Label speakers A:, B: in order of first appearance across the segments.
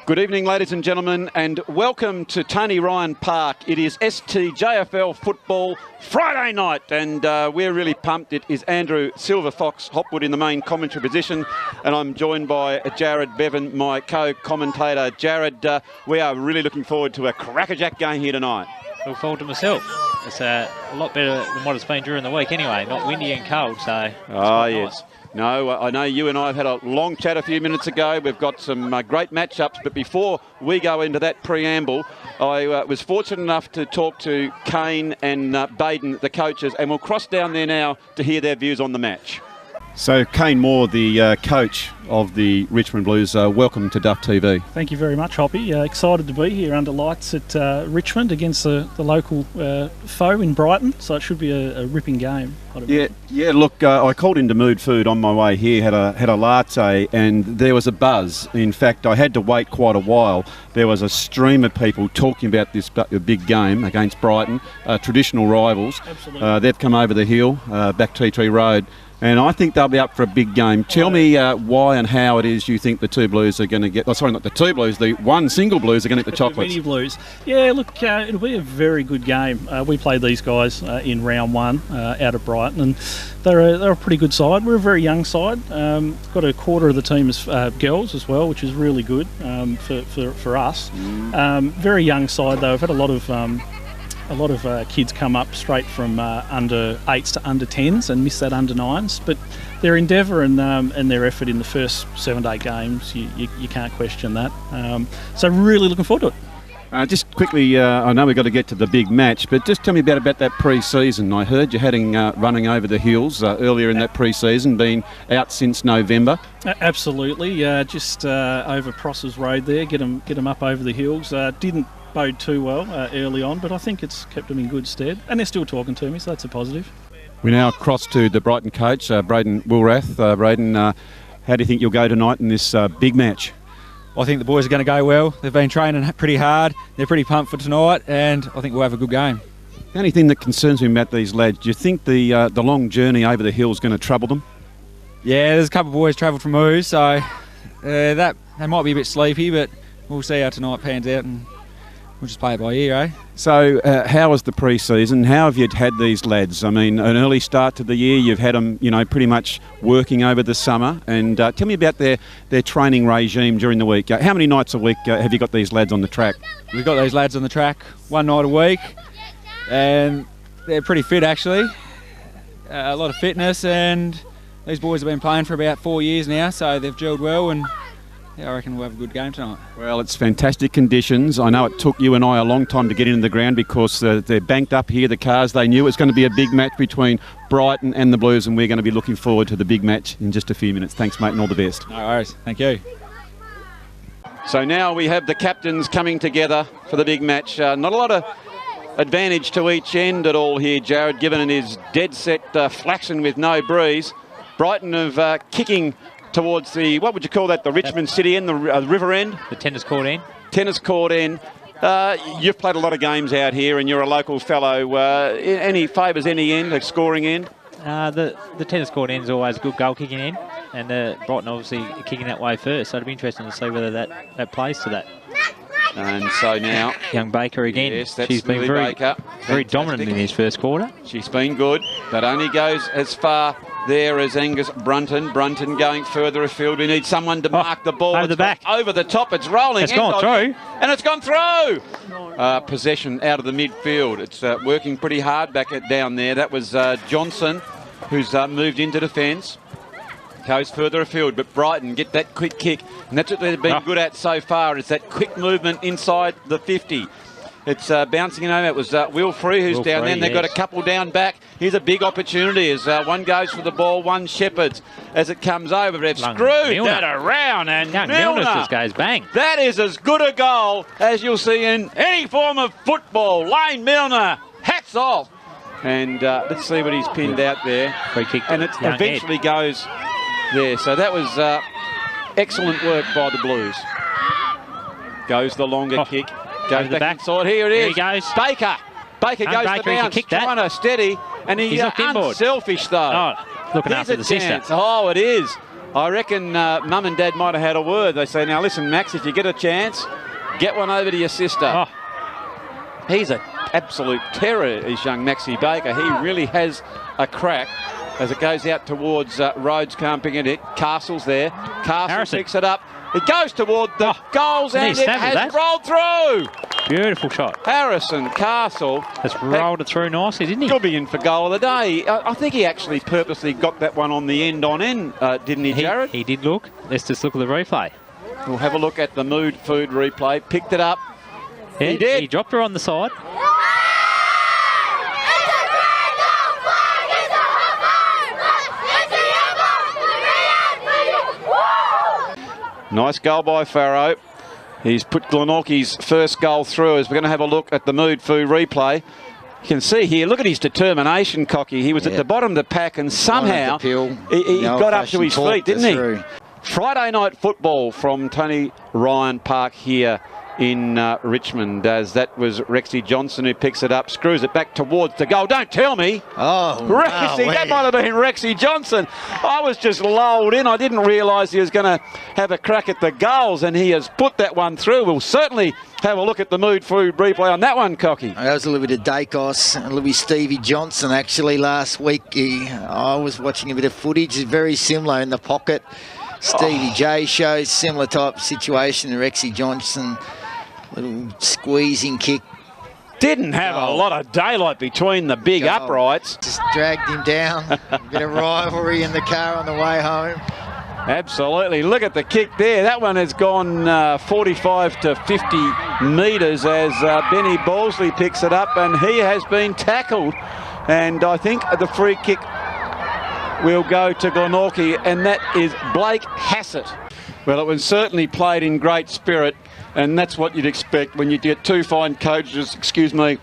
A: Good evening, ladies and gentlemen, and welcome to Tony Ryan Park. It is STJFL football Friday night, and we're really pumped. It is Andrew Silver Fox Hopwood in the main commentary position, and I'm joined by Jared Bevan, my co-commentator. Jared, we are really looking forward to a crackerjack game here tonight.
B: Look forward to myself. It's a lot better than what it's been during the week anyway. Not windy and cold, so it's
A: yes.
B: nice.
A: No, I know you and I have had a long chat a few minutes ago. We've got some great matchups, but before we go into that preamble, I was fortunate enough to talk to Kane and Baden, the coaches, and we'll cross down there now to hear their views on the match. So, Kane Moore, the coach of the Richmond Blues, welcome to Duff TV.
C: Thank you very much, Hoppy. Excited to be here under lights at Richmond against the local foe in Brighton, so it should be a ripping game.
A: Yeah. Look, I called into Mood Food on my way here, had a latte, and there was a buzz. In fact, I had to wait quite a while. There was a stream of people talking about this big game against Brighton, traditional rivals.
C: Absolutely.
A: They've come over the hill, back Tea Tree Road. And I think they'll be up for a big game. Tell me why and how it is you think the two Blues are going to get... Oh, sorry, not the two Blues. The one single Blues are going to get the chocolates.
C: Many Blues. Yeah, look, it'll be a very good game. We played these guys in round one out of Brighton, and they're a pretty good side. We're a very young side. Got a quarter of the team as girls as well, which is really good for us. Very young side, though. We've had a lot of kids come up straight from under 8s to under 10s and miss that under 9s, but their endeavour and their effort in the first 7 to 8 games, you can't question that. So really looking forward to it.
A: Just quickly, I know we've got to get to the big match, but just tell me about that pre-season. I heard you heading running over the hills earlier in that pre-season, been out since November.
C: Absolutely, just over Prosser's Road there, get them up over the hills. Didn't bode too well early on, but I think it's kept them in good stead, and they're still talking to me, so that's a positive.
A: We now cross to the Brighton coach, Braden Woolrath. Braden, how do you think you'll go tonight in this big match?
D: I think the boys are going to go well. They've been training pretty hard. They're pretty pumped for tonight, and I think we'll have a good game.
A: The only thing that concerns me about these lads, do you think the long journey over the hill is going to trouble them?
D: Yeah, there's a couple of boys travelled from Oos, so they might be a bit sleepy, but we'll see how tonight pans out, and we'll just play it by ear, eh?
A: So, how was the pre-season? How have you had these lads? I mean, an early start to the year, you've had them, pretty much working over the summer. And tell me about their training regime during the week. How many nights a week have you got these lads on the track?
D: We've got these lads on the track one night a week, and they're pretty fit, actually. A lot of fitness, and these boys have been playing for about 4 years now, so they've gelled well, and yeah, I reckon we'll have a good game tonight. Well,
A: it's fantastic conditions. I know it took you and I a long time to get into the ground because they're banked up here, the cars. They knew it was going to be a big match between Brighton and the Blues, and we're going to be looking forward to the big match in just a few minutes. Thanks, mate, and all the best.
D: No worries. Thank you.
A: So now we have the captains coming together for the big match. Not a lot of advantage to each end at all here, Jared, given it is dead set flaxen with no breeze. Brighton of kicking towards the, what would you call that, the Richmond City end, the river end?
B: The tennis court end.
A: Tennis court end. You've played a lot of games out here and you're a local fellow. Any favours any end, like scoring end?
B: The tennis court end is always a good goal kicking end, and Brighton obviously kicking that way first, so it'll be interesting to see whether that plays to that.
A: And so now,
B: young Baker again.
A: Yes, that's
B: she's been very dominant in his first quarter.
A: She's been good, but only goes as far there as Angus Brunton. Brunton going further afield. We need someone to mark the ball.
B: Over the back.
A: Over the top. It's rolling.
B: It's gone through.
A: And it's gone through. Possession out of the midfield. It's working pretty hard down there. That was Johnson, who's moved into defence. Goes further afield, but Brighton get that quick kick, and that's what they've been good at so far. It's that quick movement inside the 50. It's bouncing in over. It was Will Free who's down there, and they've got a couple down back. Here's a big opportunity as one goes for the ball, one shepherds as it comes over. They've screwed that around, and Milner
B: just goes bang.
A: That is as good a goal as you'll see in any form of football. Lane Milner, hats off. And let's see what he's pinned out there.
B: Free kick,
A: and it eventually goes there. So that was excellent work by the Blues. Goes the longer kick. Goes back inside. Here it is.
B: Here he goes.
A: Baker. Baker goes to bounce. Trying to steady. And he's unselfish though.
B: Oh, looking after the sister.
A: Oh, it is. I reckon Mum and Dad might have had a word. They say, now listen, Max, if you get a chance, get one over to your sister.
B: Oh.
A: He's an absolute terror, is young Maxie Baker. He really has a crack as it goes out towards Rhodes, can't pick it. Castle's there. Castle
B: Harrison
A: picks it up. It goes toward the goals and it has rolled through.
B: Beautiful shot.
A: Harrison Castle
B: has rolled it through nicely, didn't he?
A: Could be in for goal of the day. I think he actually purposely got that one on the end, didn't he, Jared?
B: He did look. Let's just look at the replay.
A: We'll have a look at the Mood Food replay. Picked it up.
B: Yeah,
A: he did.
B: He dropped her on the side.
A: Nice goal by Farrow. He's put Glenorchy's first goal through. As we're going to have a look at the Mood Food replay. You can see here, look at his determination, Cocky. He was at the bottom of the pack and somehow he got up to his feet, didn't he? Friday night football from Tony Ryan Park here in Richmond, as that was Rexy Johnson who picks it up, screws it back towards the goal. Don't tell me.
E: Oh,
A: Rexy, that might have been Rexy Johnson. I was just lulled in. I didn't realise he was going to have a crack at the goals, and he has put that one through. We'll certainly have a look at the Mood Food replay on that one, Cocky.
E: That was a little bit of Dacos, a little bit Stevie Johnson actually last week. I was watching a bit of footage, very similar in the pocket. Stevie J shows similar type of situation to Rexy Johnson. Little squeezing kick.
A: Didn't have a lot of daylight between the big uprights.
E: Just dragged him down. A bit of rivalry in the car on the way home.
A: Absolutely. Look at the kick there. That one has gone 45 to 50 metres as Benny Balsley picks it up, and he has been tackled. And I think the free kick will go to Glenorchy, and that is Blake Hassett. Well, it was certainly played in great spirit, and that's what you'd expect when you get two fine coaches, like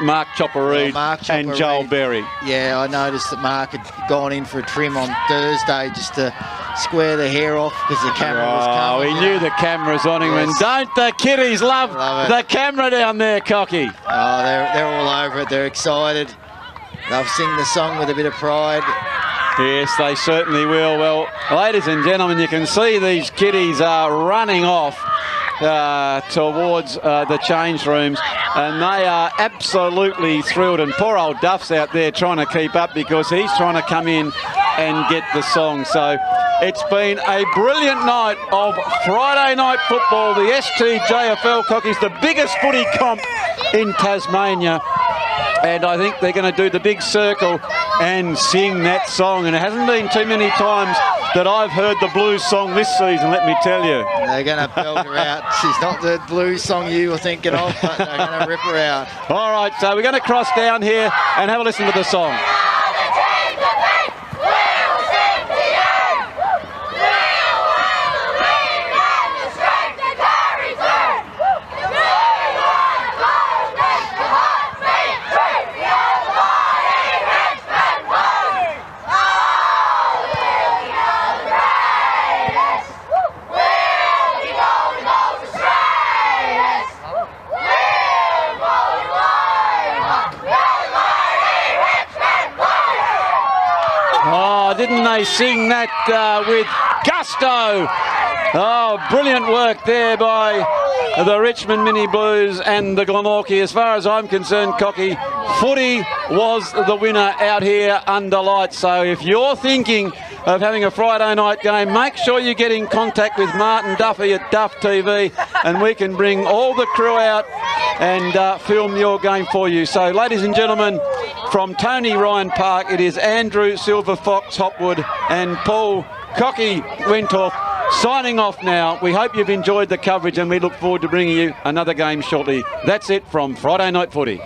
A: Mark Chopper Reid and Joel Berry.
E: Yeah, I noticed that Mark had gone in for a trim on Thursday just to square the hair off because the camera was coming.
A: Oh, he knew the camera's on him, and don't the kiddies love the camera down there, Cocky?
E: Oh, they're all over it. They're excited. They'll sing the song with a bit of pride.
A: Yes, they certainly will. Well, ladies and gentlemen, you can see these kiddies are running off towards the change rooms, and they are absolutely thrilled. And poor old Duff's out there trying to keep up because he's trying to come in and get the song. So it's been a brilliant night of Friday night football. The STJFL Cockies, the biggest footy comp in Tasmania. And I think they're going to do the big circle and sing that song. And it hasn't been too many times that I've heard the blues song this season, let me tell you.
E: They're going to belt her out. She's not the blues song you were thinking of, but they're going to rip her out.
A: All right, so we're going to cross down here and have a listen to the song. Didn't they sing that with gusto? Oh, brilliant work there by the Richmond Mini Blues and the Glenorchy. As far as I'm concerned, Cocky, footy was the winner out here under lights. So if you're thinking of having a Friday night game, make sure you get in contact with Martin Duffy at Duff TV, and we can bring all the crew out and film your game for you. So, ladies and gentlemen, from Tony Ryan Park, it is Andrew Silver Fox Hopwood and Paul Cocky Wentorf signing off now. We hope you've enjoyed the coverage, and we look forward to bringing you another game shortly. That's it from Friday Night Footy.